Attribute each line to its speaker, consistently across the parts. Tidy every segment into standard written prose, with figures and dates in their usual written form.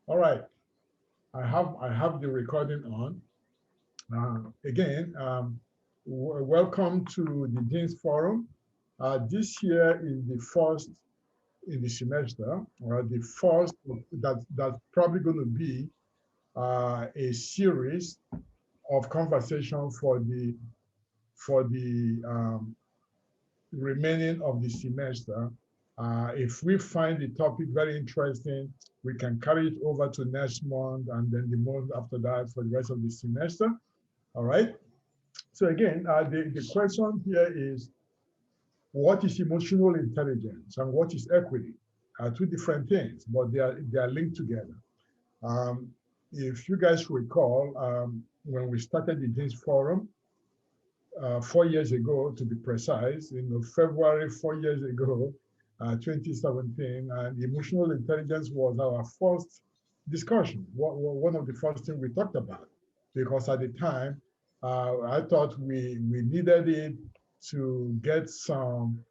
Speaker 1: All right, I have the recording on. Again, welcome to the Dean's Forum. This year is the first in the semester, or the first that's probably going to be a series of conversation for the remaining of the semester. If we find the topic very interesting, we can carry it over to next month and then the month after that for the rest of the semester. All right. So again, the question here is, what is emotional intelligence and what is equity? Two different things, but they are linked together. Um, if you guys recall, when we started the Dean's Forum, 4 years ago, to be precise, in February 4 years ago, 2017, and emotional intelligence was our first discussion. One of the first things we talked about, because at the time, I thought we needed it to get some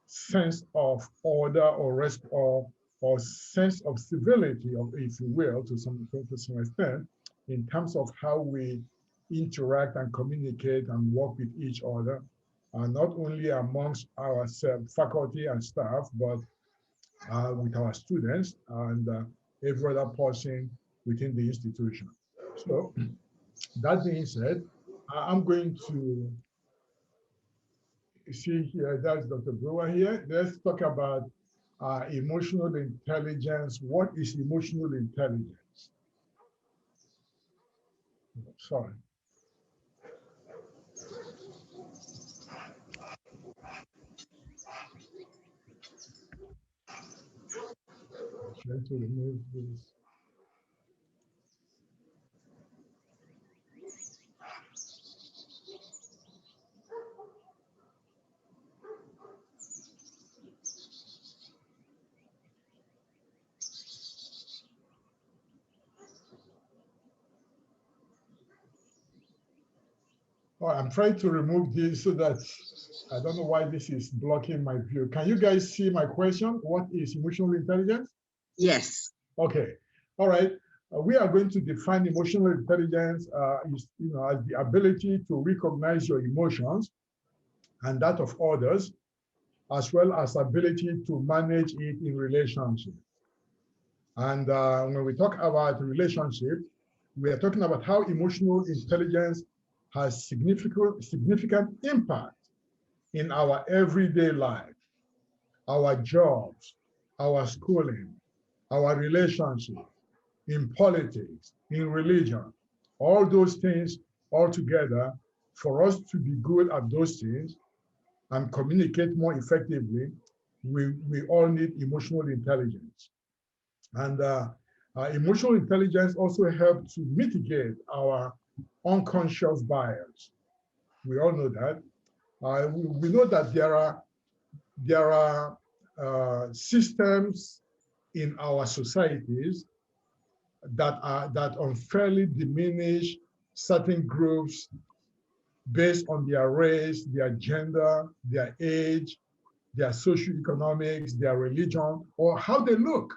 Speaker 1: sense of order or sense of civility, of, if you will, to some extent, in terms of how we interact and communicate and work with each other, not only amongst our faculty and staff, but with our students and every other person within the institution. So that being said, I'm going to see here, that's Dr. Brewer here. Let's talk about emotional intelligence. What is emotional intelligence? Sorry. Trying to remove this. Oh, I'm trying to remove this so that I don't know why this is blocking my view. Can you guys see my question? What is emotional intelligence?
Speaker 2: Yes.
Speaker 1: Okay. All right. We are going to define emotional intelligence as the ability to recognize your emotions and that of others, as well as ability to manage it in relationships. And when we talk about relationships, we are talking about how emotional intelligence has significant impact in our everyday life, our jobs, our schooling, our relationships, in politics, in religion, all those things all together. For us to be good at those things and communicate more effectively, we all need emotional intelligence. And emotional intelligence also helps to mitigate our unconscious bias. We all know that. We know that there are systems in our societies that unfairly diminish certain groups based on their race, their gender, their age, their socioeconomics, their religion, or how they look.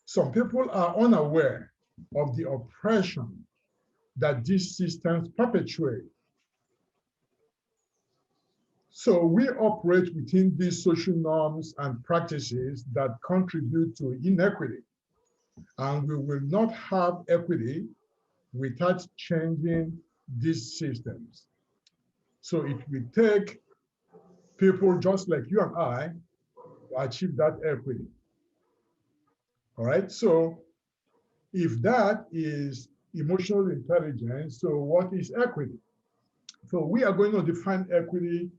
Speaker 1: Some people are unaware of the oppression that these systems perpetuate. So we operate within these social norms and practices that contribute to inequity. And we will not have equity without changing these systems. So it will take people just like you and I to achieve that equity. All right. So if that is emotional intelligence, so what is equity? So we are going to define equity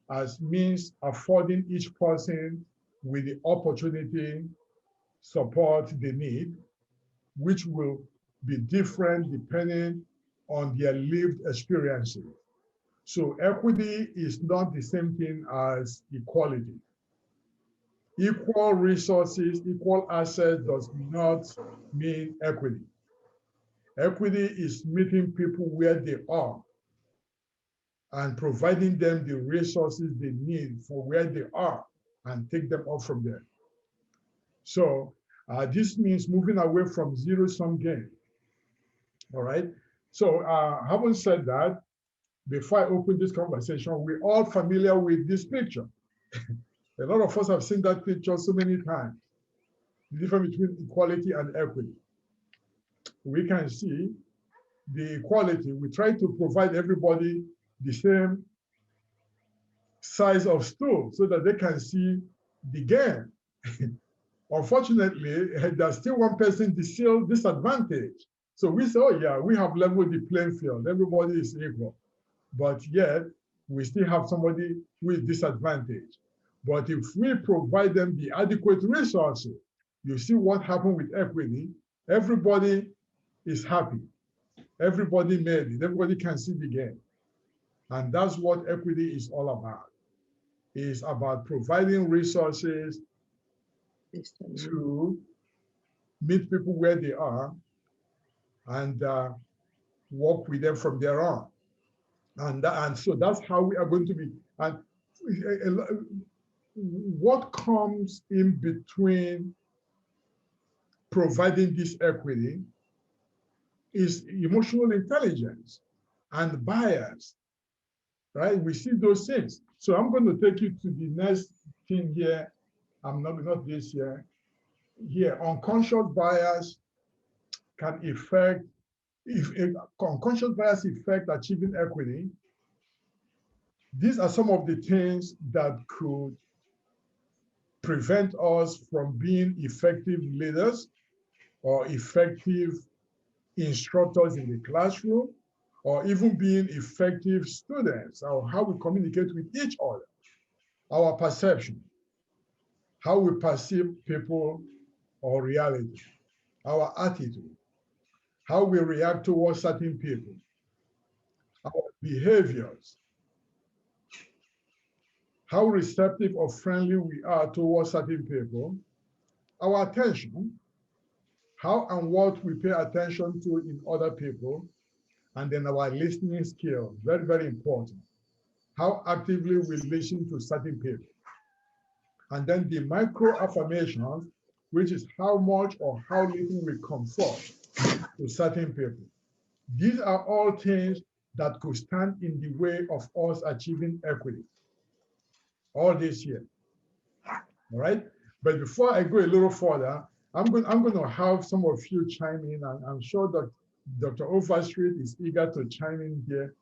Speaker 1: as means affording each person with the opportunity, support they need, which will be different depending on their lived experiences. So equity is not the same thing as equality. Equal resources, equal assets does not mean equity. Equity is meeting people where they are and providing them the resources they need for where they are. and take them up from there. So this means moving away from zero-sum game. All right. So having said that, before I open this conversation, we're all familiar with this picture. A lot of us have seen that picture so many times. The difference between equality and equity. We can see the equality. We try to provide everybody the same size of stool so that they can see the game. Unfortunately, there's still one person still disadvantaged. So we say, oh yeah, we have leveled the playing field. Everybody is equal. But yet, we still have somebody who is disadvantaged. But if we provide them the adequate resources, you see what happened with equity. Everybody is happy. Everybody made it. Everybody can see the game. And that's what equity is all about. It's about providing resources to meet people where they are and work with them from there on. And so that's how we are going to be. And what comes in between providing this equity is emotional intelligence and bias, right? We see those things. So I'm going to take you to the next thing here. I'm not this here. Here, unconscious bias can affect, if unconscious bias affect achieving equity. These are some of the things that could prevent us from being effective leaders or effective instructors in the classroom, or even being effective students, or how we communicate with each other, our perception, how we perceive people or reality, our attitude, how we react towards certain people, our behaviors, how receptive or friendly we are towards certain people, our attention, how and what we pay attention to in other people, and then our listening skills, very, very important. How actively we listen to certain people. And then the micro affirmations, which is how much or how little we comfort to certain people. These are all things that could stand in the way of us achieving equity all this year. All right. But before I go a little further, I'm going to have some of you chime in, and I'm sure that Dr. Overstreet is eager to chime in here.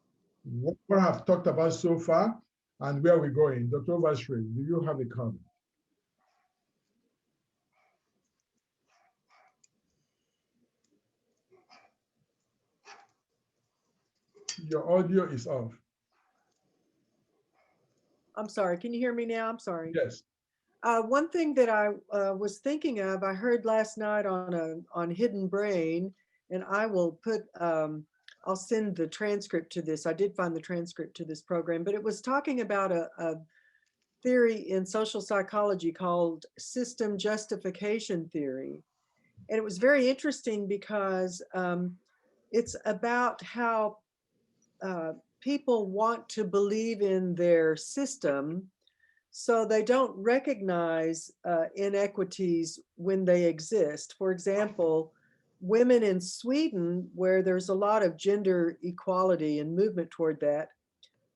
Speaker 1: What I've talked about so far and where we're going. Dr. Overstreet, do you have a comment? Your audio is off.
Speaker 2: I'm sorry. Can you hear me now? I'm sorry.
Speaker 1: Yes.
Speaker 2: One thing that I was thinking of, I heard last night on Hidden Brain, and I will put, I'll send the transcript to this. I did find the transcript to this program, but it was talking about a theory in social psychology called system justification theory. And it was very interesting because it's about how people want to believe in their system, so they don't recognize inequities when they exist. For example, women in Sweden, where there's a lot of gender equality and movement toward that,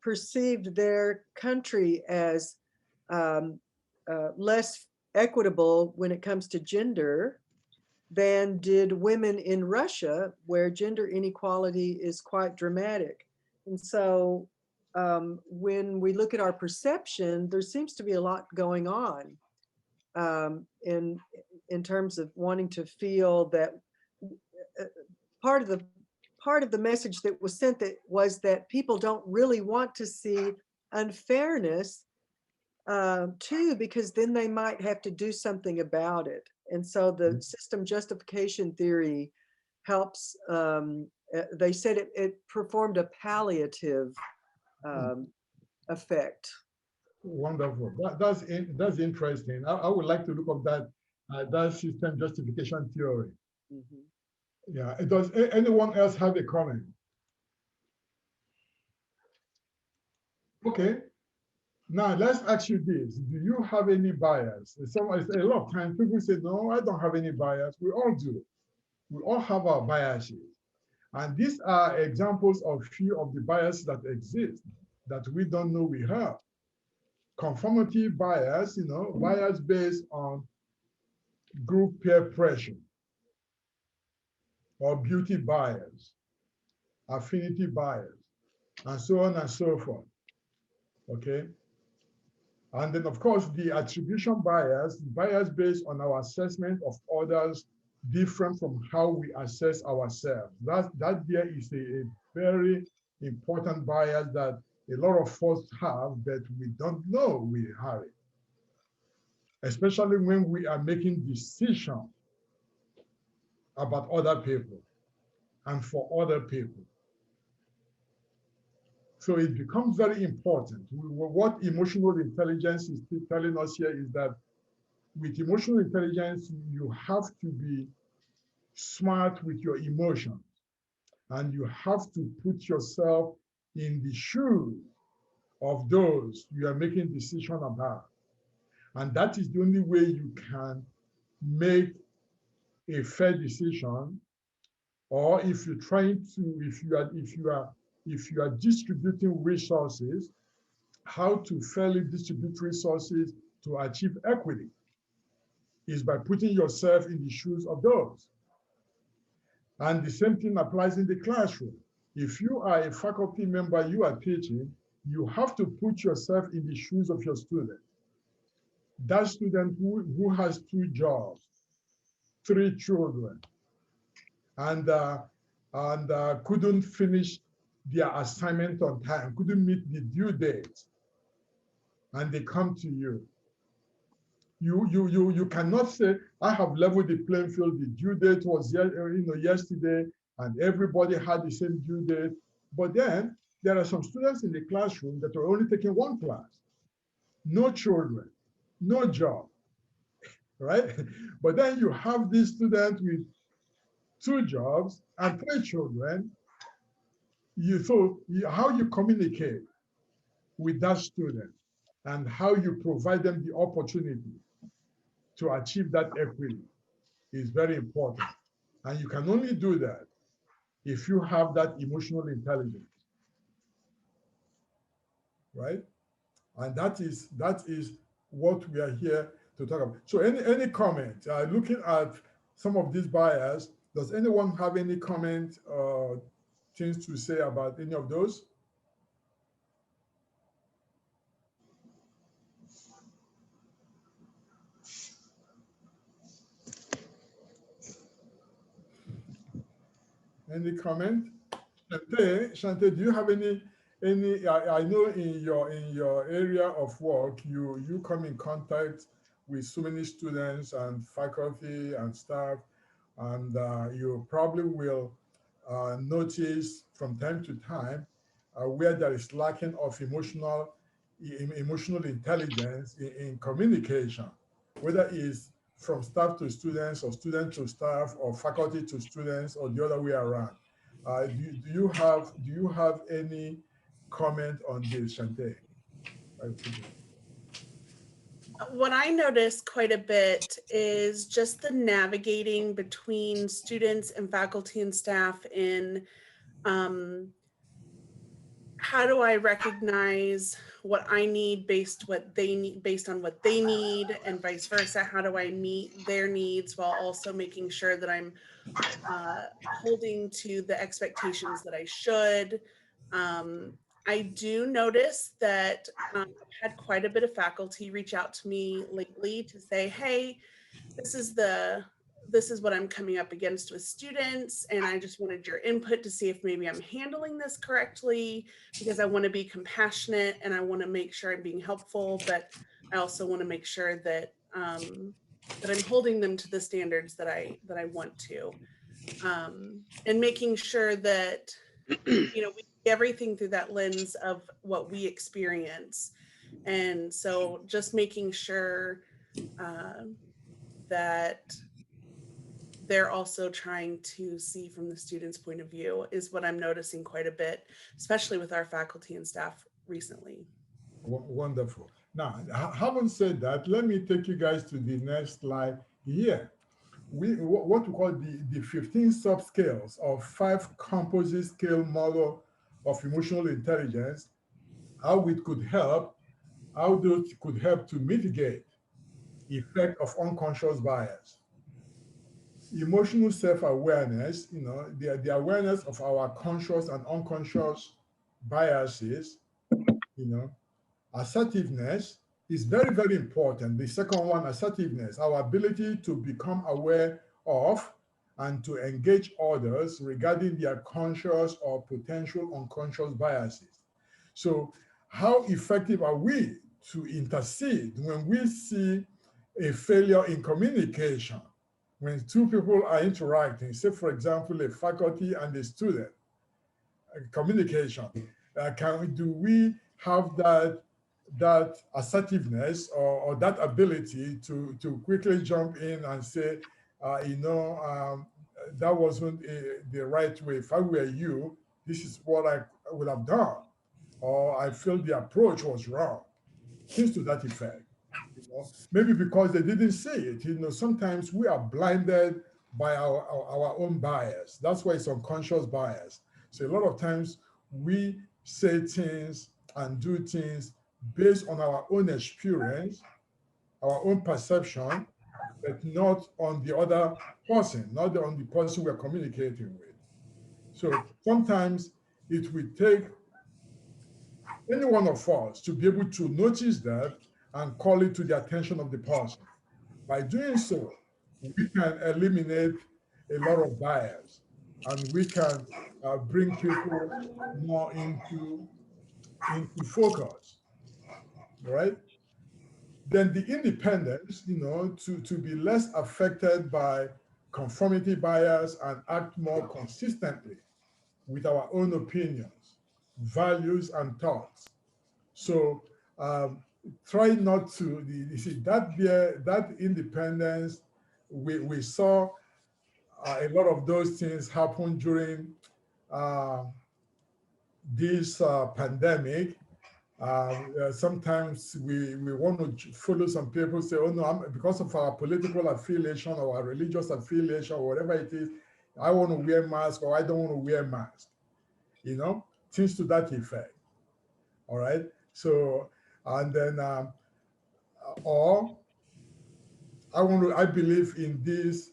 Speaker 2: perceived their country as less equitable when it comes to gender than did women in Russia, where gender inequality is quite dramatic. And so when we look at our perception, there seems to be a lot going on in terms of wanting to feel that part of the message that was sent that was that people don't really want to see unfairness too, because then they might have to do something about it. And so the system justification theory helps. They said it performed a palliative effect.
Speaker 1: Wonderful. That's interesting. I would like to look up that system justification theory.
Speaker 2: Mm-hmm.
Speaker 1: Yeah. Does anyone else have a comment? Okay. Now, let's ask you this. Do you have any bias? A lot of times people say, no, I don't have any bias. We all do. We all have our biases. And these are examples of few of the biases that exist that we don't know we have. Conformity bias, bias based on group peer pressure, or beauty bias, affinity bias, and so on and so forth. Okay. And then, of course, the attribution bias, bias based on our assessment of others different from how we assess ourselves. That there is a very important bias that a lot of us have, but we don't know we have it, especially when we are making decisions about other people and for other people. So it becomes very important. What emotional intelligence is telling us here is that with emotional intelligence, you have to be smart with your emotions, and you have to put yourself in the shoes of those you are making decision about. And that is the only way you can make a fair decision. Or if you're trying to, if you are distributing resources, how to fairly distribute resources to achieve equity is by putting yourself in the shoes of those. And the same thing applies in the classroom. If you are a faculty member, you are teaching, you have to put yourself in the shoes of your student. That student who has 2 jobs, 3 children, and couldn't finish their assignment on time, couldn't meet the due date, and they come to you. You cannot say, I have leveled the playing field. The due date was yesterday, and everybody had the same due date. But then there are some students in the classroom that are only taking 1 class, no children, no job, right? But then you have this student with 2 jobs and 3 children. How you communicate with that student and how you provide them the opportunity to achieve that equity is very important. And you can only do that if you have that emotional intelligence, right? And that is what we are here to talk about. So any comment, looking at some of these bias, does anyone have any comment or things to say about any of those? Any comment? Shante, do you have any? I know in your area of work, you come in contact with so many students and faculty and staff, and you probably will notice from time to time where there is lacking of emotional intelligence in communication, whether it's from staff to students or student to staff or faculty to students or the other way around. Do you have any comment on this, Shante?
Speaker 3: What I noticed quite a bit is just the navigating between students and faculty and staff in how do I recognize what I need based on what they need, and vice versa. How do I meet their needs while also making sure that I'm holding to the expectations that I should. I do notice that I've had quite a bit of faculty reach out to me lately to say, hey, this is what I'm coming up against with students, and I just wanted your input to see if maybe I'm handling this correctly, because I want to be compassionate and I want to make sure I'm being helpful, but I also want to make sure that that I'm holding them to the standards that I want to, and making sure that we see everything through that lens of what we experience. And so just making sure that they're also trying to see from the student's point of view is what I'm noticing quite a bit, especially with our faculty and staff recently.
Speaker 1: Wonderful. Now, having said that, let me take you guys to the next slide here. What we call the 15 subscales of 5 composite scale model of emotional intelligence, how it could help, how those could help to mitigate effect of unconscious bias. Emotional self-awareness, the awareness of our conscious and unconscious biases, you know, assertiveness is very, very important. The second one, assertiveness, our ability to become aware of and to engage others regarding their conscious or potential unconscious biases. So how effective are we to intercede when we see a failure in communication? When two people are interacting, say for example, a faculty and a student, communication, do we have that assertiveness or that ability to quickly jump in and say, that wasn't the right way. If I were you, this is what I would have done, or I feel the approach was wrong. Things to that effect. Maybe because they didn't see it. Sometimes we are blinded by our own bias. That's why it's unconscious bias. So a lot of times we say things and do things based on our own experience, our own perception, but not on the other person, not on the person we're communicating with. So sometimes it will take any one of us to be able to notice that and call it to the attention of the person. By doing so, we can eliminate a lot of bias and we can bring people more into focus, right? Then the independence, to be less affected by conformity bias and act more consistently with our own opinions, values, and thoughts. So try not to, you see, that independence, we saw a lot of those things happen during this pandemic. Sometimes we want to follow some people, say, oh no, because of our political affiliation or our religious affiliation or whatever it is, I want to wear mask or I don't want to wear mask, things to that effect. All right. So, and then, or I believe in this,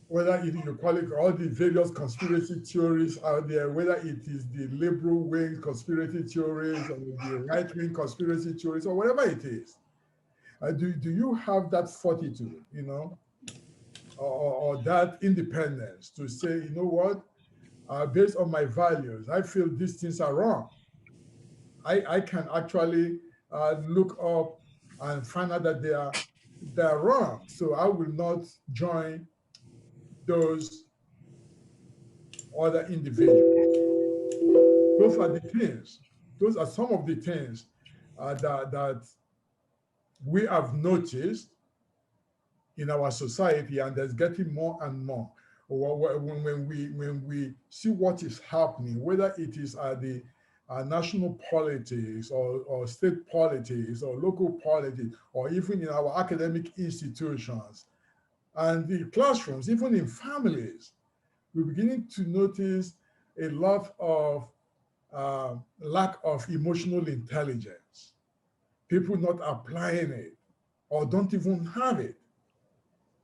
Speaker 1: whether you call it all the various conspiracy theories out there, whether it is the liberal wing conspiracy theories or the right wing conspiracy theories or whatever it is. Do you have that fortitude, or that independence to say, you know what, based on my values, I feel these things are wrong. I can actually look up and find out that they're wrong. So I will not join those other individuals. Those are the things. Those are some of the things that we have noticed in our society, and there's getting more and more. When we see what is happening, whether it is at the national politics or state politics or local politics, or even in our academic institutions and the classrooms, even in families, we're beginning to notice a lot of lack of emotional intelligence. People not applying it or don't even have it.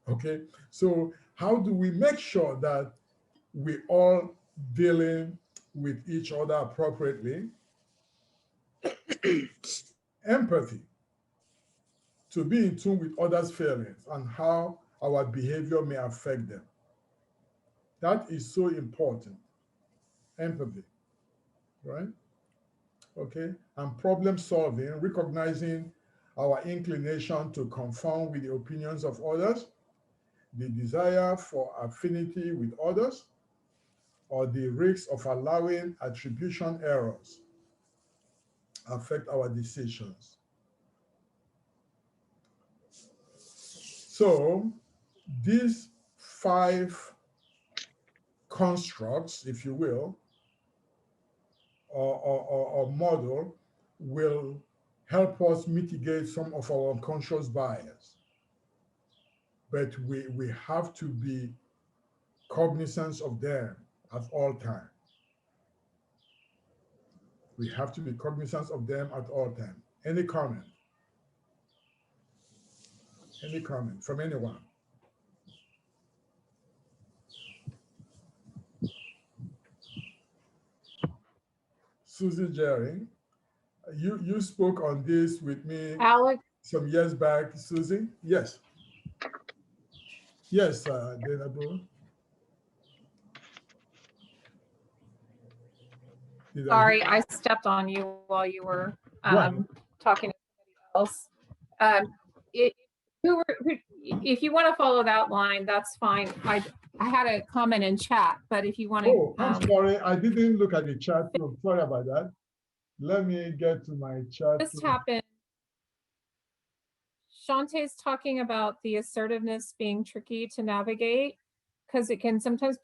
Speaker 1: Okay, so how do we make sure that we all dealing with each other appropriately? Empathy, to be in tune with others' feelings and how our behavior may affect them. That is so important. Empathy, right? Okay, and problem solving, recognizing our inclination to conform with the opinions of others, the desire for affinity with others, or the risk of allowing attribution errors affect our decisions. So these 5 constructs, if you will, or model, will help us mitigate some of our unconscious bias. But we have to be cognizant of them at all times. We have to be cognizant of them at all times. Any comment? Any comment from anyone? Susie Jerry, you spoke on this with me
Speaker 4: Alex,
Speaker 1: some years back, Susie. Yes. Yes, Denabo.
Speaker 4: sorry, I stepped on you while you were
Speaker 1: Right.
Speaker 4: talking to somebody else. If you want to follow that line, that's fine. I had a comment in chat, but if you want to.
Speaker 1: Oh, I'm sorry. I didn't look at the chat. So sorry about that. Let me get to my chat.
Speaker 4: This happened. Shantae's talking about the assertiveness being tricky to navigate because it can sometimes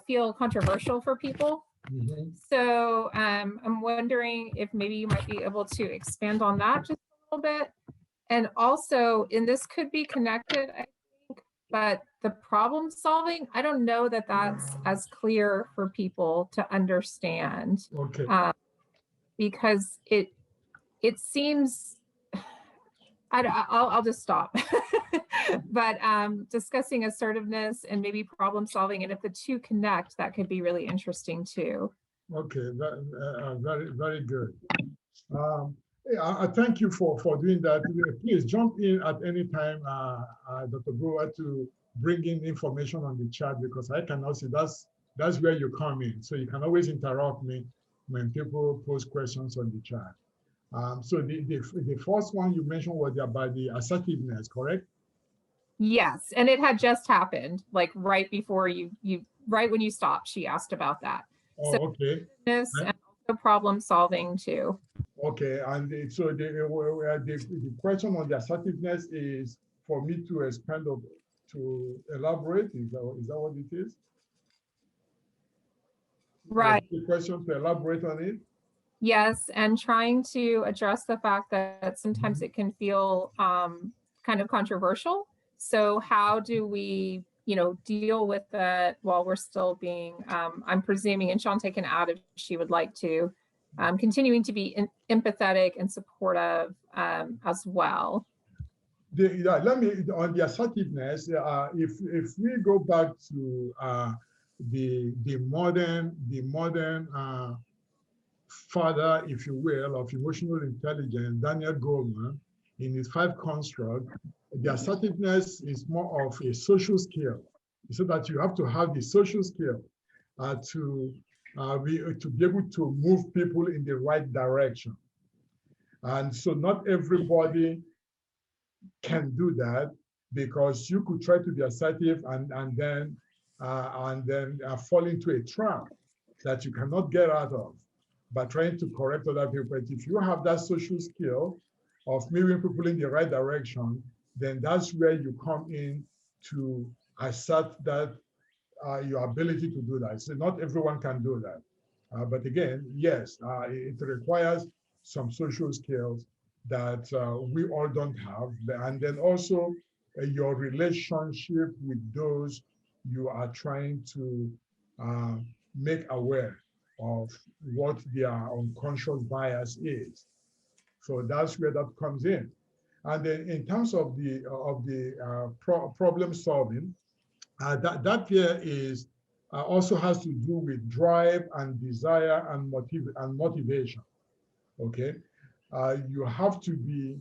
Speaker 4: feel controversial for people.
Speaker 1: Mm-hmm.
Speaker 4: So I'm wondering if maybe you might be able to expand on that just a little bit. And also, and this could be connected, I think, but the problem solving, I don't know that that's as clear for people to understand.
Speaker 1: Okay.
Speaker 4: Because it seems, I'll just stop. But discussing assertiveness and maybe problem solving, and if the two connect, that could be really interesting too.
Speaker 1: Okay, very, very good. I thank you for doing that. Please jump in at any time, Dr. Brewer, to bring in information on the chat, because I cannot see. That's where you come in. So you can always interrupt me when people post questions on the chat. So the first one you mentioned was about the assertiveness, correct?
Speaker 4: Yes, and it had just happened, like right before right when you stopped, she asked about that.
Speaker 1: Oh,
Speaker 4: so,
Speaker 1: okay.
Speaker 4: This and also problem solving too.
Speaker 1: Okay, and so the question on the assertiveness is for me to expand on, to elaborate. Is that what it is?
Speaker 4: Right.
Speaker 1: The question to elaborate on it.
Speaker 4: Yes, and trying to address the fact that sometimes it can feel kind of controversial. So how do we, deal with that while we're still being, I'm presuming, and Shantae can add if she would like to, continuing to be empathetic and supportive as well.
Speaker 1: Let me, on the assertiveness, if we go back to the modern father, if you will, of emotional intelligence, Daniel Goleman, in his 5 construct, the assertiveness is more of a social skill, so that you have to have the social skill to be able to move people in the right direction. And so not everybody can do that, because you could try to be assertive and then fall into a trap that you cannot get out of by trying to correct other people. But if you have that social skill of moving people in the right direction, then that's where you come in to assert that your ability to do that. So not everyone can do that. But again, yes, it requires some social skills that we all don't have. And then also your relationship with those you are trying to make aware of what their unconscious bias is. So that's where that comes in. And then in terms of the problem solving, that here is also has to do with drive and desire and motivation. Okay, you have to be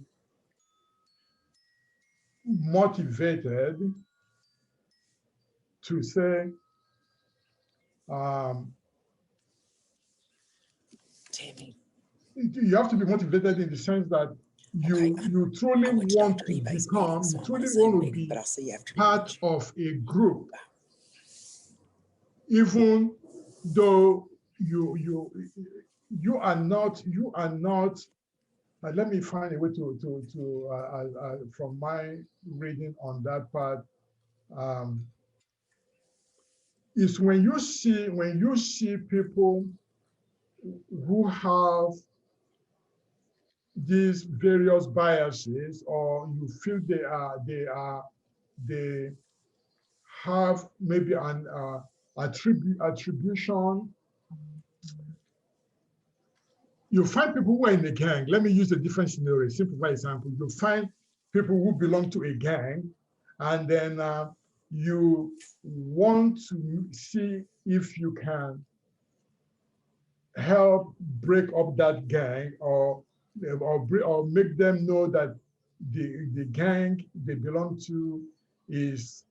Speaker 1: motivated to say, you have to be motivated in the sense that you truly want to become, you truly want to be part of a group, even though you are not. Let me find a way to from my reading on that part, is when you see people who have these various biases, or you feel they have maybe an attribution. You find people who are in a gang. Let me use a different scenario, simple example. You find people who belong to a gang, and then you want to see if you can help break up that gang, or make them know that the gang they belong to is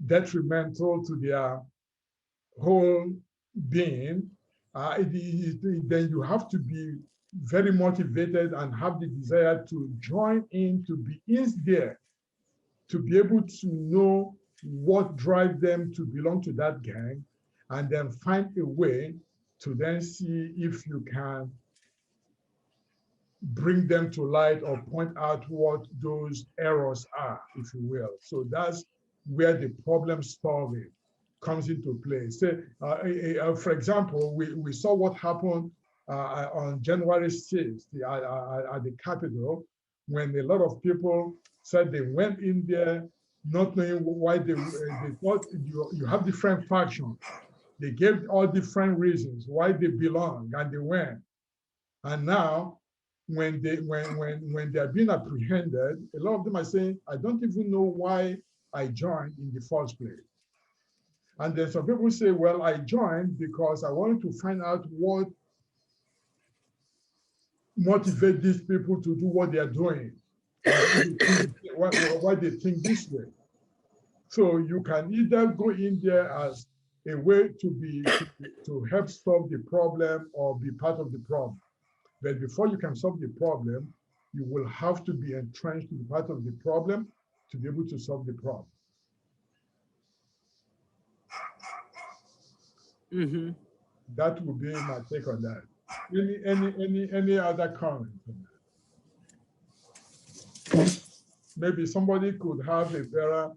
Speaker 1: detrimental to their whole being. Then you have to be very motivated and have the desire to join in, to be in there, to be able to know what drives them to belong to that gang, and then find a way to then see if you can bring them to light or point out what those errors are, if you will. So that's where the problem solving comes into play. Say, for example, we saw what happened on January 6th at the Capitol, when a lot of people said they went in there not knowing why they thought you have different factions. They gave all different reasons why they belong, and they went. And now, when they are being apprehended, a lot of them are saying, I don't even know why I joined in the first place. And then some people say, well, I joined because I wanted to find out what motivates these people to do what they are doing, why they think this way. So you can either go in there as a way to help solve the problem or be part of the problem. But before you can solve the problem, you will have to be entrenched to be part of the problem to be able to solve the problem.
Speaker 5: Mm-hmm.
Speaker 1: That would be my take on that. Any other comment on that? Maybe somebody could have a better.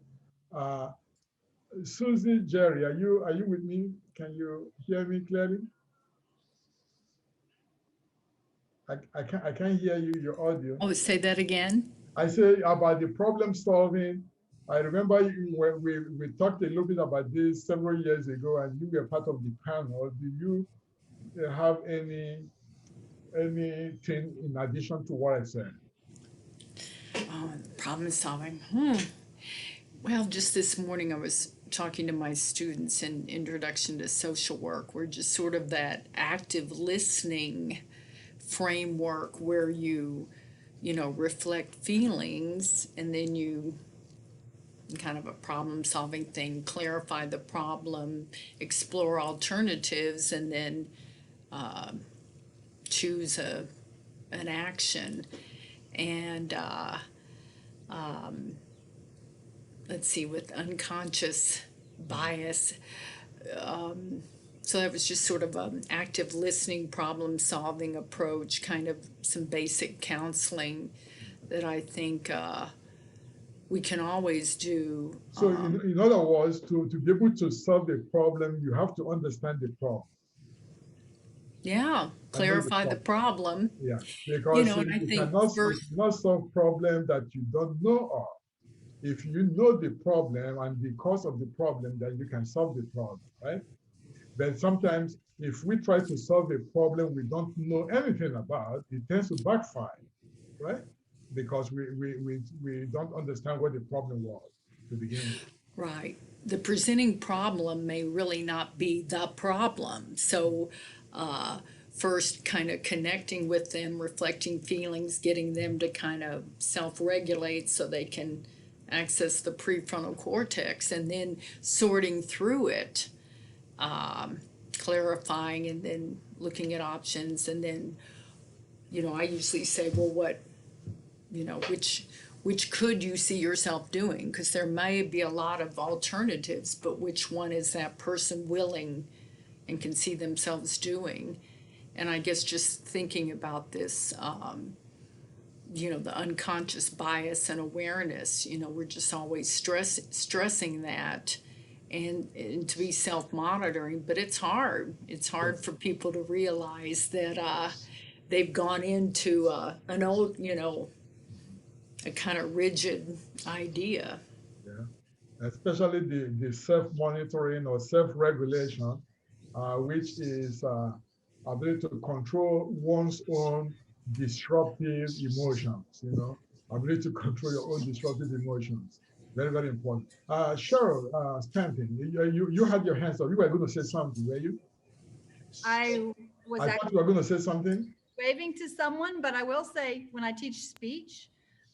Speaker 1: Susie, Jerry, are you with me? Can you hear me clearly? I can't hear you, your audio.
Speaker 5: Oh, say that again.
Speaker 1: I say about the problem solving. I remember when we talked a little bit about this several years ago, and you were part of the panel. Do you have anything in addition to what I said?
Speaker 5: Problem solving. Well, just this morning I was talking to my students in Introduction to Social Work. We're just sort of that active listening framework where you reflect feelings, and then you kind of a problem solving thing, clarify the problem, explore alternatives, and then choose an action. And let's see, with unconscious bias, so that was just sort of an active listening, problem solving approach, kind of some basic counseling that I think we can always do.
Speaker 1: So in other words, to be able to solve a problem, you have to understand the problem.
Speaker 5: Yeah, clarify the problem.
Speaker 1: Yeah, because
Speaker 5: and I
Speaker 1: you
Speaker 5: think
Speaker 1: cannot solve problem that you don't know of. If you know the problem and the cause of the problem, then you can solve the problem, right? But sometimes if we try to solve a problem we don't know anything about, it tends to backfire, right? Because we don't understand what the problem was to begin with.
Speaker 5: Right. The presenting problem may really not be the problem. So first kind of connecting with them, reflecting feelings, getting them to kind of self-regulate so they can access the prefrontal cortex, and then sorting through it, clarifying, and then looking at options. And then, I usually say, well, what, which could you see yourself doing? Because there may be a lot of alternatives, but which one is that person willing and can see themselves doing? And I guess just thinking about this, the unconscious bias and awareness, we're just always stressing that, and to be self-monitoring, but it's hard. It's hard for people to realize that they've gone into an old, a kind of rigid idea.
Speaker 1: Yeah, especially the self-monitoring or self-regulation, which is ability to control one's own disruptive emotions, ability to control your own disruptive emotions. Very, very important. Cheryl Stanton, you had your hands up. You were going to say something, were you?
Speaker 6: I was
Speaker 1: I thought
Speaker 6: actually
Speaker 1: you were going to say something.
Speaker 6: waving to someone, but I will say when I teach speech,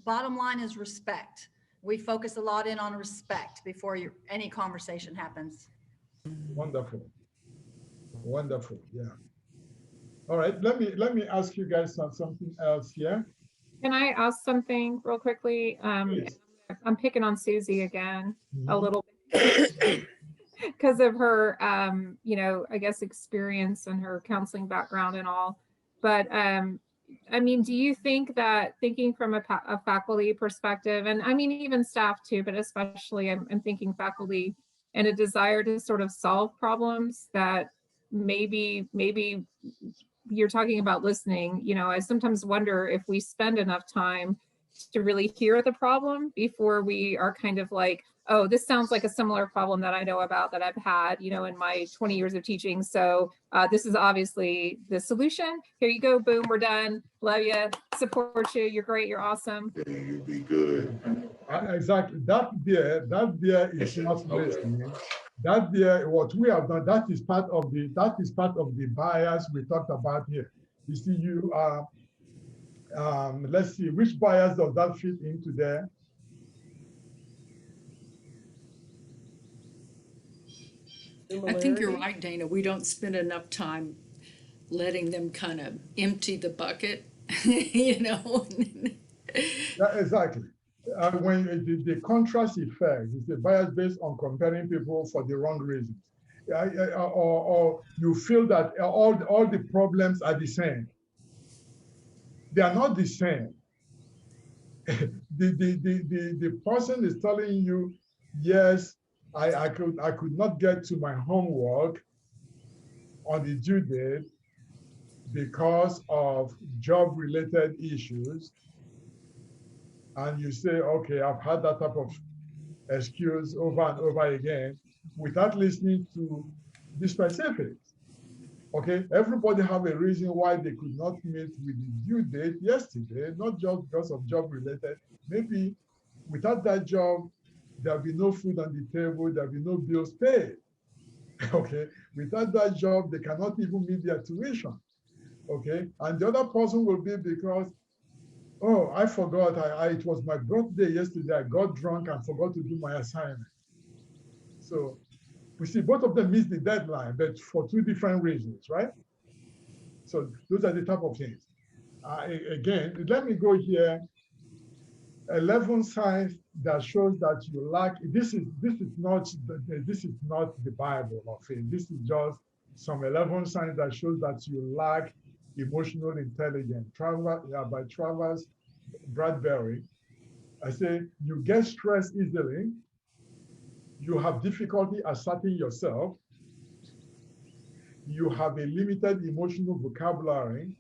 Speaker 6: bottom line is respect. We focus a lot in on respect before any conversation happens.
Speaker 1: Wonderful. Wonderful. Yeah. All right. Let me ask you guys something else here.
Speaker 4: Can I ask something real quickly?
Speaker 1: Please.
Speaker 4: I'm picking on Susie again a
Speaker 1: Mhm.
Speaker 4: little bit because of her, I guess experience and her counseling background and all. But I mean, do you think that thinking from a faculty perspective, and I mean even staff too, but especially I'm thinking faculty, and a desire to sort of solve problems that maybe you're talking about listening, I sometimes wonder if we spend enough time to really hear the problem before we are kind of like, oh, this sounds like a similar problem that I know about that I've had, in my 20 years of teaching. So this is obviously the solution. Here you go. Boom. We're done. Love you. Support you. You're great. You're awesome.
Speaker 1: You'll be good. Exactly. That there is not listening. That there, what we have done, that is part of the bias we talked about here. You see, let's see, which bias does that fit into there?
Speaker 5: I think you're right, Dana. We don't spend enough time letting them kind of empty the bucket,
Speaker 1: Yeah, exactly. When the contrast effect is the bias based on comparing people for the wrong reasons. Or you feel that all the problems are the same. They are not the same. The person is telling you, yes, I could not get to my homework on the due date because of job-related issues. And you say, okay, I've had that type of excuse over and over again without listening to the specifics. Okay, everybody have a reason why they could not meet with the due date yesterday, not just because of job related. Maybe without that job, there'll be no food on the table, there'll be no bills paid. Okay, without that job, they cannot even meet their tuition. Okay, and the other person will be because, oh, I forgot, it was my birthday yesterday, I got drunk and forgot to do my assignment. So we see both of them missed the deadline, but for two different reasons, right? So those are the type of things. Again, let me go here. 11 signs that shows that you lack. This is not the Bible of it. This is just some 11 signs that shows that you lack emotional intelligence. By Travers Bradbury. I say you get stressed easily. You have difficulty asserting yourself. You have a limited emotional vocabulary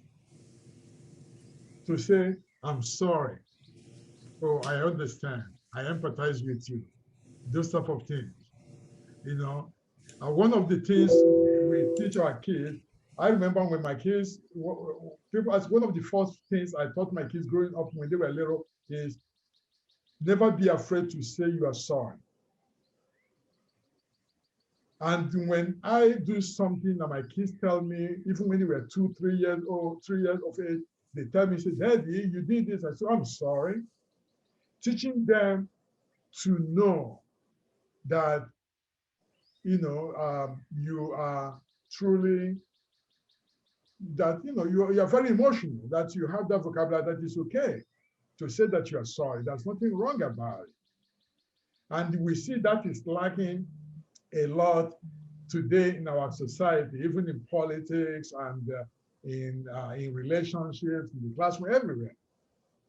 Speaker 1: to say, I'm sorry. Oh, I understand. I empathize with you. Those type of things. One of the things we teach our kids, I remember when my kids, people ask, one of the first things I taught my kids growing up when they were little is never be afraid to say you are sorry. And when I do something that my kids tell me, even when they were 2, 3 years old, 3 years of age, they tell me, say, Daddy, you did this. I say, I'm sorry. Teaching them to know that, you are truly, that, you are very emotional, that you have that vocabulary, that it's okay to say that you are sorry. There's nothing wrong about it. And we see that is lacking a lot today in our society, even in politics and in relationships, in the classroom, everywhere.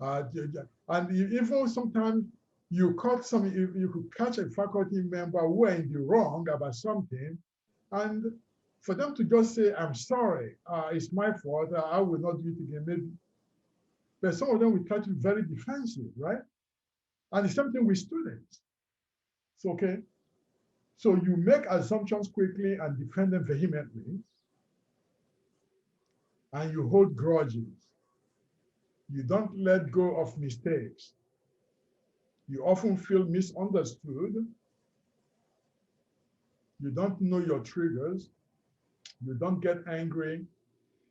Speaker 1: And even sometimes you could catch a faculty member who are in the wrong about something, and For them to just say, I'm sorry, it's my fault, I will not do it again, maybe. But some of them will try to be very defensive, right? And it's something with students. It's okay. So you make assumptions quickly and defend them vehemently, and you hold grudges. You don't let go of mistakes. You often feel misunderstood. You don't know your triggers. You don't get angry.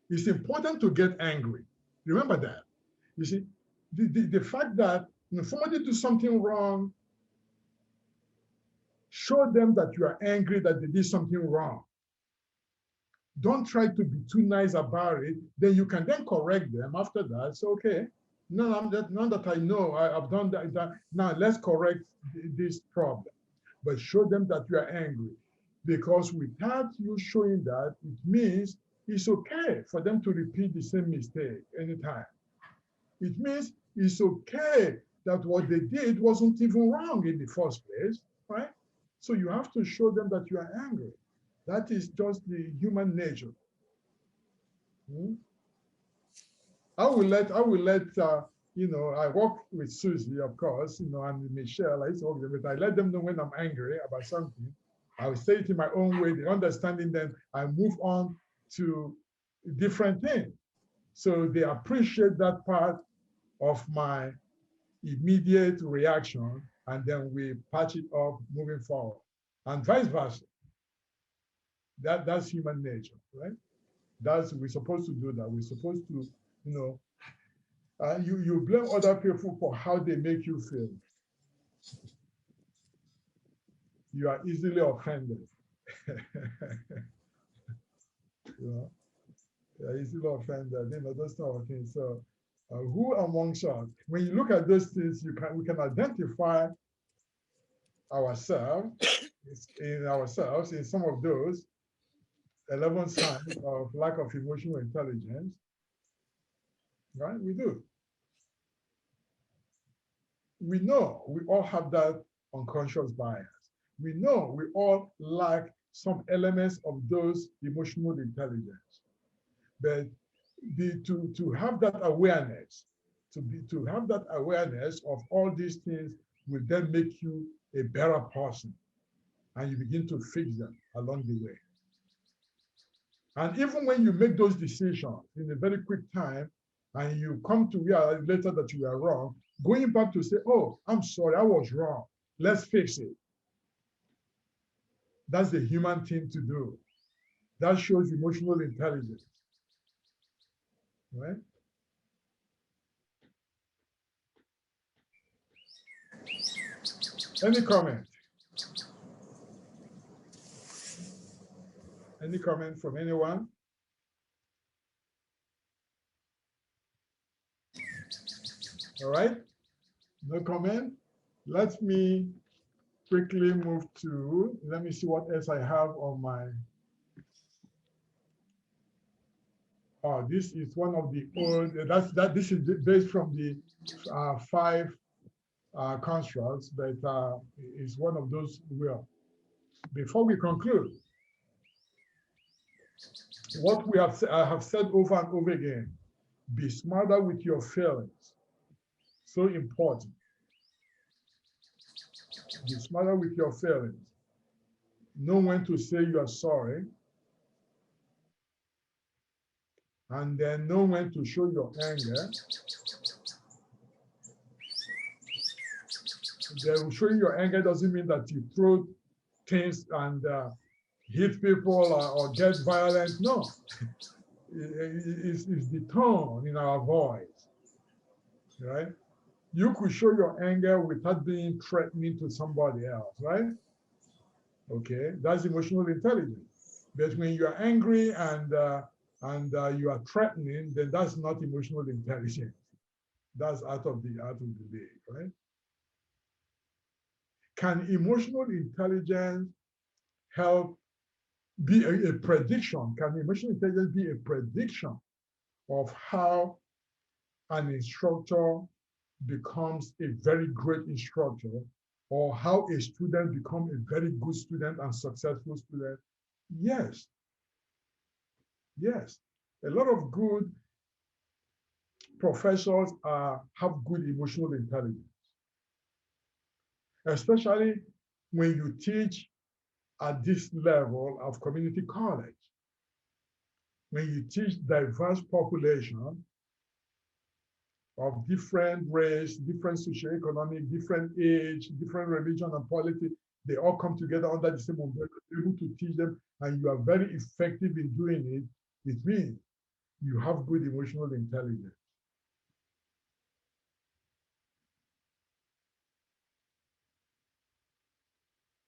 Speaker 1: It's important to get angry. Remember that. You see, the fact that somebody do something wrong, show them that you are angry that they did something wrong. Don't try to be too nice about it. Then you can then correct them after that. So, okay, now that I know I've done that, now let's correct this problem. But show them that you are angry. Because without you showing that, it means it's okay for them to repeat the same mistake anytime. It means it's okay that what they did wasn't even wrong in the first place, right? So you have to show them that you are angry. That is just the human nature. I will let I work with Susie, of course, and Michelle, I used to work with them, but I let them know when I'm angry about something. I will say it in my own way, the understanding, then I move on to different things. So they appreciate that part of my immediate reaction, and then we patch it up moving forward, and vice versa. That's human nature, right? We're supposed to do that. We're supposed to, you blame other people for how they make you feel. You are easily offended. You are easily offended. Those kind of things. So, who amongst us? When you look at those things, we can identify ourselves in some of those 11 signs of lack of emotional intelligence. Right? We do. We know we all have that unconscious bias. We know we all lack some elements of those emotional intelligence. But to have that awareness, to have that awareness of all these things will then make you a better person, and you begin to fix them along the way. And even when you make those decisions in a very quick time, and you come to realize later that you are wrong, going back to say, oh, I'm sorry, I was wrong. Let's fix it. That's the human thing to do. That shows emotional intelligence. Right? Any comment? Any comment from anyone? All right, no comment. Let me quickly move to, let me see what else I have on my, this is one of the old, this is based from the 5 constructs, but it's one of those. Well, before we conclude, what I have said over and over again, be smarter with your feelings. So important. Be smarter with your feelings. Know when to say you are sorry. And then know when to show your anger. Showing your anger doesn't mean that you throw things and hit people or get violent. No. It's the tone in our voice, right? You could show your anger without being threatening to somebody else, right? Okay, that's emotional intelligence. But when you are angry and you are threatening, then that's not emotional intelligence. That's out of the league, right? Can emotional intelligence help be a prediction? Can emotional intelligence be a prediction of how an instructor becomes a very great instructor, or how a student becomes a very good student and successful student? Yes, Yes, a lot of good professors have good emotional intelligence, especially when you teach at this level of community college. When you teach diverse population of different race, different socioeconomic, different age, different religion and politics, they all come together under the same umbrella, able to teach them, and you are very effective in doing it, it means you have good emotional intelligence.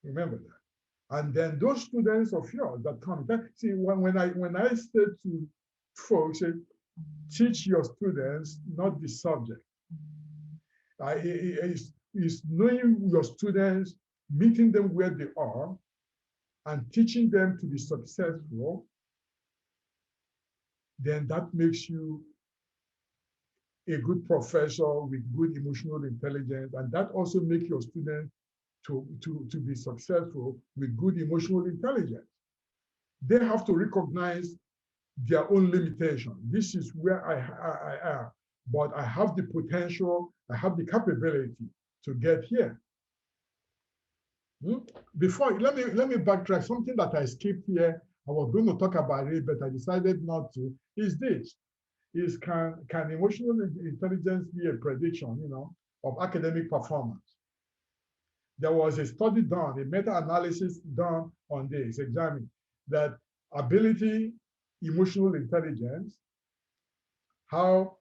Speaker 1: Remember that. And then those students of yours that come, see, when I say to folks, say, teach your students, not the subject. Is knowing your students, meeting them where they are, and teaching them to be successful, then that makes you a good professor with good emotional intelligence, and that also makes your students to be successful with good emotional intelligence. They have to recognize their own limitation. This is where I am, but I have the potential, I have the capability to get here. Before, let me backtrack. Something that I skipped here, I was going to talk about it, but I decided not to, is this. Can emotional intelligence be a prediction, of academic performance? There was a study done, a meta-analysis done on this, examining that ability, emotional intelligence, how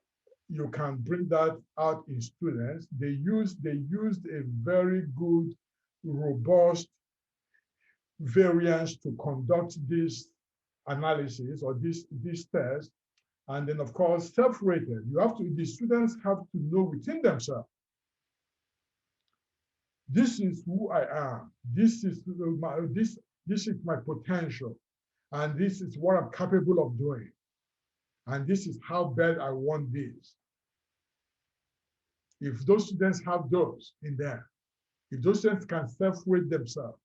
Speaker 1: you can bring that out in students. They used a very good, robust variance to conduct this analysis or this test. And then, of course, self-rated. The students have to know within themselves, this is who I am. This is my potential, and this is what I'm capable of doing, and this is how bad I want this. If those students have those in there, if those students can self-rate themselves,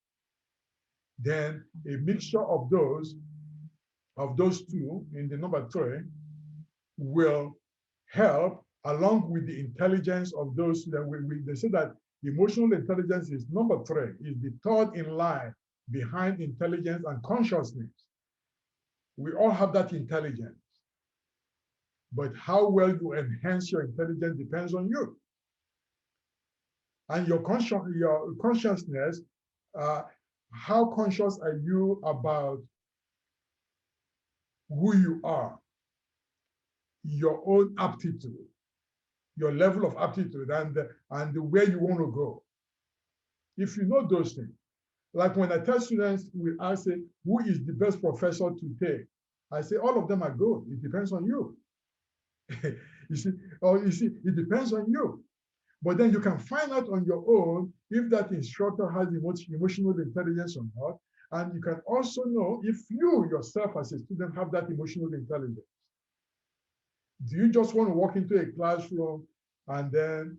Speaker 1: then a mixture of those two in the number 3 will help, along with the intelligence of those that they say that emotional intelligence is number 3, is the third in line behind intelligence and consciousness. We all have that intelligence, but how well you enhance your intelligence depends on you. And your consciousness, how conscious are you about who you are, your own aptitude, your level of aptitude, and where you want to go. If you know those things, like when I tell students, I say, who is the best professor to take? I say, all of them are good. It depends on you. you see, it depends on you. But then you can find out on your own if that instructor has emotional intelligence or not. And you can also know if you yourself as a student have that emotional intelligence. Do you just want to walk into a classroom and then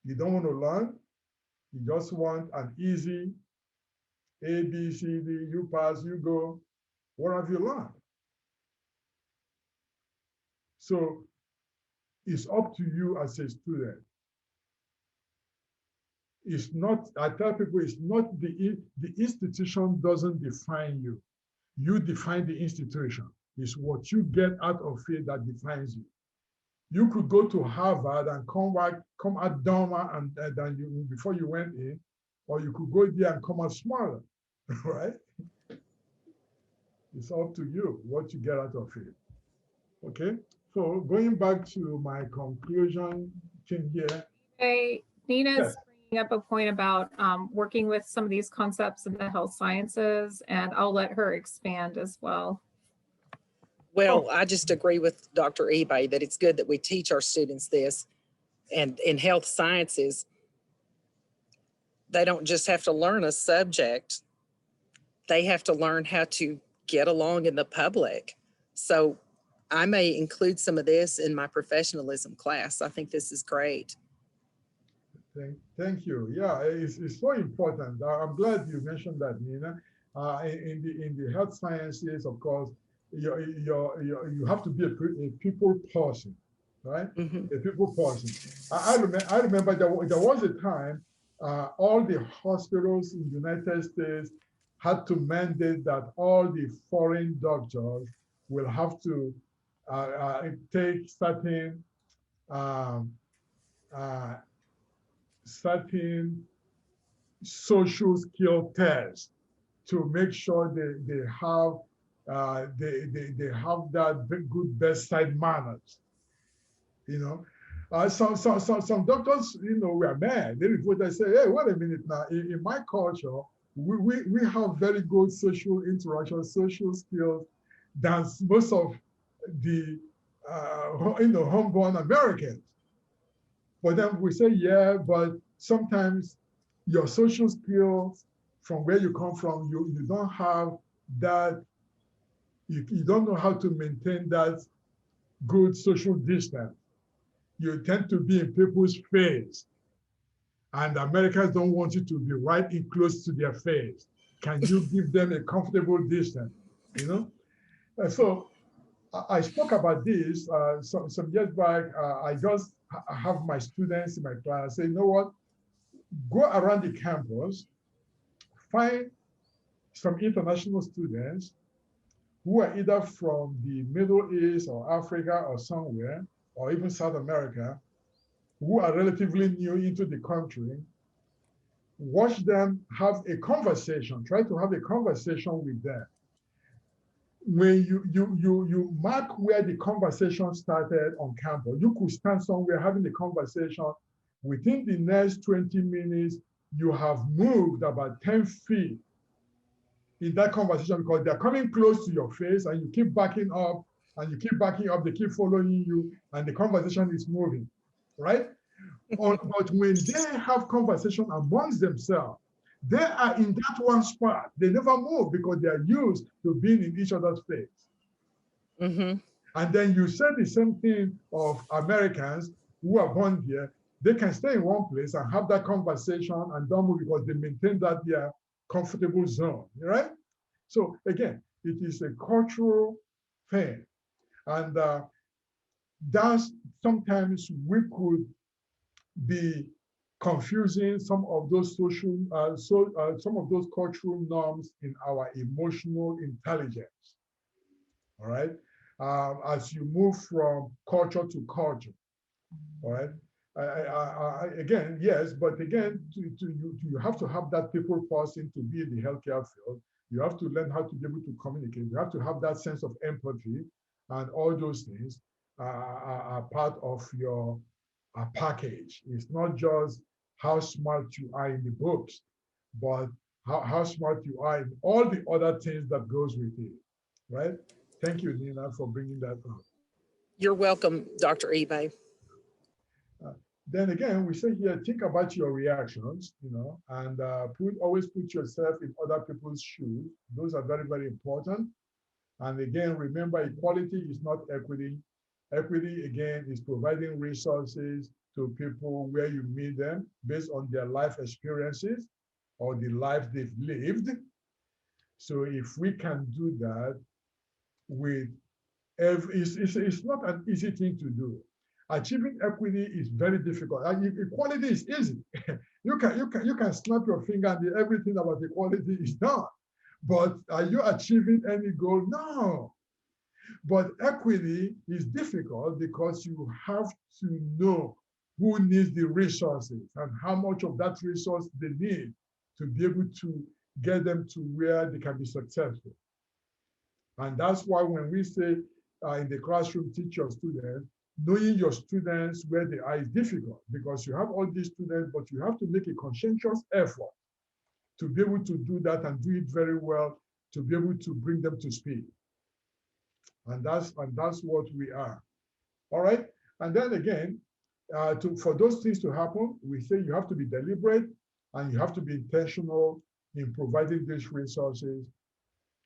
Speaker 1: you don't want to learn? You just want an easy A, B, C, D, you pass, you go. What have you learned? So it's up to you as a student. It's not, I tell people, it's not the institution doesn't define you. You define the institution. It's what you get out of it that defines you. You could go to Harvard and come out dumber than you before you went in, or you could go there and come out smarter, right? It's up to you what you get out of it. Okay, so going back to my conclusion thing here.
Speaker 4: Hey, Nina's
Speaker 1: Yes.
Speaker 4: bringing up a point about working with some of these concepts in the health sciences, and I'll let her expand as well.
Speaker 7: Well, I just agree with Dr. eBay that it's good that we teach our students this. And in health sciences, they don't just have to learn a subject, they have to learn how to get along in the public. So I may include some of this in my professionalism class. I think this is great.
Speaker 1: Thank you. Yeah, it's so important. I'm glad you mentioned that, Nina. In the health sciences, of course, you have to be a people person, right?
Speaker 7: Mhm.
Speaker 1: A people person. I remember there was a time all the hospitals in the United States had to mandate that all the foreign doctors will have to take um, uh, certain social skill tests to make sure they have they have that good bedside manners, you know. Some doctors, were mad. They reported, say, hey, wait a minute now. In my culture, we have very good social interaction, social skills than most of the homeborn Americans. But then we say, yeah, but sometimes your social skills from where you come from, you don't have that, you don't know how to maintain that good social distance. You tend to be in people's face. And Americans don't want you to be right in close to their face. Can you give them a comfortable distance? And so I spoke about this some years back. I just have my students in my class say, you know what? Go around the campus, find some international students who are either from the Middle East or Africa or somewhere, or even South America, who are relatively new into the country. Watch them have a conversation, try to have a conversation with them. When you mark where the conversation started on campus, you could stand somewhere having a conversation. Within the next 20 minutes, you have moved about 10 feet in that conversation because they're coming close to your face and you keep backing up and you keep backing up, they keep following you and the conversation is moving, right? But when they have conversation amongst themselves, they are in that one spot. They never move because they are used to being in each other's face.
Speaker 7: Mhm.
Speaker 1: And then you say the same thing of Americans who are born here. They can stay in one place and have that conversation and don't move because they maintain that their comfortable zone, right? So again, it is a cultural thing. And that's sometimes we could be confusing some of those some of those cultural norms in our emotional intelligence. All right, as you move from culture to culture. All right. Again, yes, but again, you have to have that people person to be in the healthcare field. You have to learn how to be able to communicate. You have to have that sense of empathy, and all those things are part of your package. It's not just how smart you are in the books, but how smart you are in all the other things that goes with it, right? Thank you, Nina, for bringing that up.
Speaker 7: You're welcome, Dr. Ebe.
Speaker 1: Then again, we say here, think about your reactions, and always put yourself in other people's shoes. Those are very, very important. And again, remember, equality is not equity. Equity, again, is providing resources to people where you meet them based on their life experiences or the life they've lived. So if we can do that with it's not an easy thing to do. Achieving equity is very difficult. Equality is easy. You can snap your finger and everything about equality is done. But are you achieving any goal? No. But equity is difficult because you have to know who needs the resources and how much of that resource they need to be able to get them to where they can be successful. And that's why when we say in the classroom, teach your students, knowing your students where they are is difficult because you have all these students, but you have to make a conscientious effort to be able to do that and do it very well, to be able to bring them to speed. And that's what we are. All right. And then again, for those things to happen, we say you have to be deliberate and you have to be intentional in providing these resources.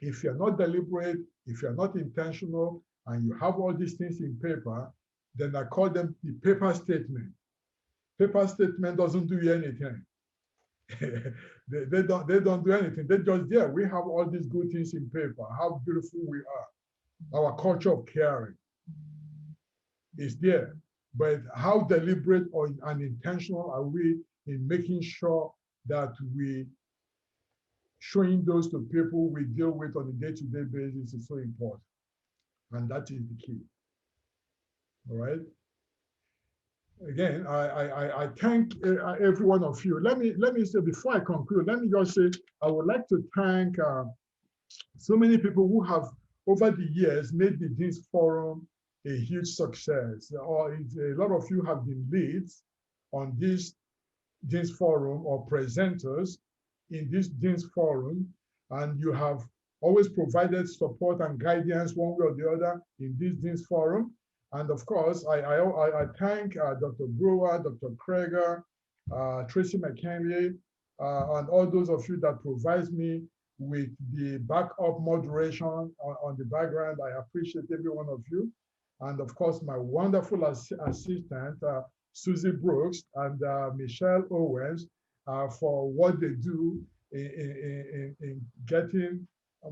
Speaker 1: If you're not deliberate, if you're not intentional, and you have all these things in paper, then I call them the paper statement. Paper statement doesn't do anything. they don't do anything. They just, yeah, we have all these good things in paper, how beautiful we are. our culture of caring is there. But how deliberate or and intentional are we in making sure that we showing those to people we deal with on a day-to-day basis is so important. And that is the key. All right. Again, I thank every one of you. Let me say before I conclude, let me just say I would like to thank so many people who have over the years made the Dean's Forum a huge success. Or a lot of you have been leads on this Dean's Forum or presenters in this Dean's Forum, and you have always provided support and guidance one way or the other in this Dean's Forum. And of course, I thank Dr. Brewer, Dr. Kreger, Tracy McHenry, and all those of you that provides me with the backup moderation on the background. I appreciate every one of you. And of course, my wonderful assistant, Susie Brooks and Michelle Owens, for what they do in getting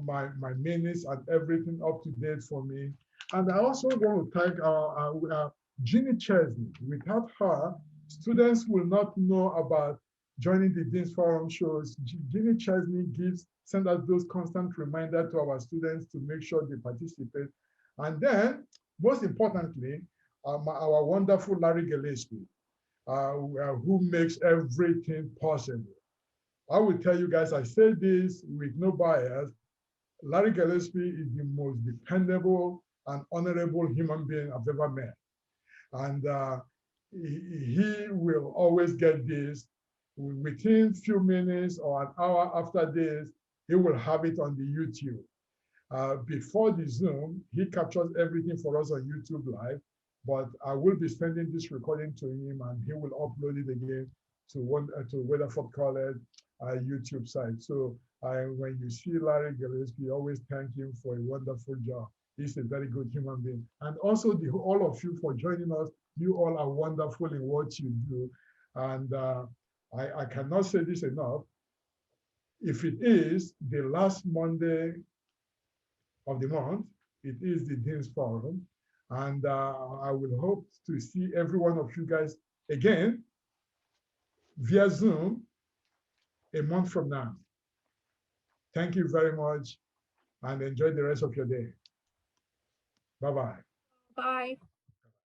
Speaker 1: my minutes and everything up to date for me. And I also want to thank our Ginny Chesney. Without her, students will not know about joining the Dean's Forum shows. Ginny Chesney send us those constant reminders to our students to make sure they participate. And then, most importantly, our wonderful Larry Gillespie, who makes everything possible. I will tell you guys, I say this with no bias, Larry Gillespie is the most dependable and honorable human being I've ever met. And he will always get this. Within a few minutes or an hour after this, he will have it on the YouTube. Before the Zoom, he captures everything for us on YouTube Live, but I will be sending this recording to him and he will upload it again to Weatherford College YouTube site. So when you see Larry Gillespie, always thank him for a wonderful job. He's a very good human being. And also all of you for joining us. You all are wonderful in what you do. And I cannot say this enough. If it is the last Monday of the month, it is the Dean's Forum. And I will hope to see every one of you guys again via Zoom a month from now. Thank you very much and enjoy the rest of your day. Bye-bye.
Speaker 4: Bye.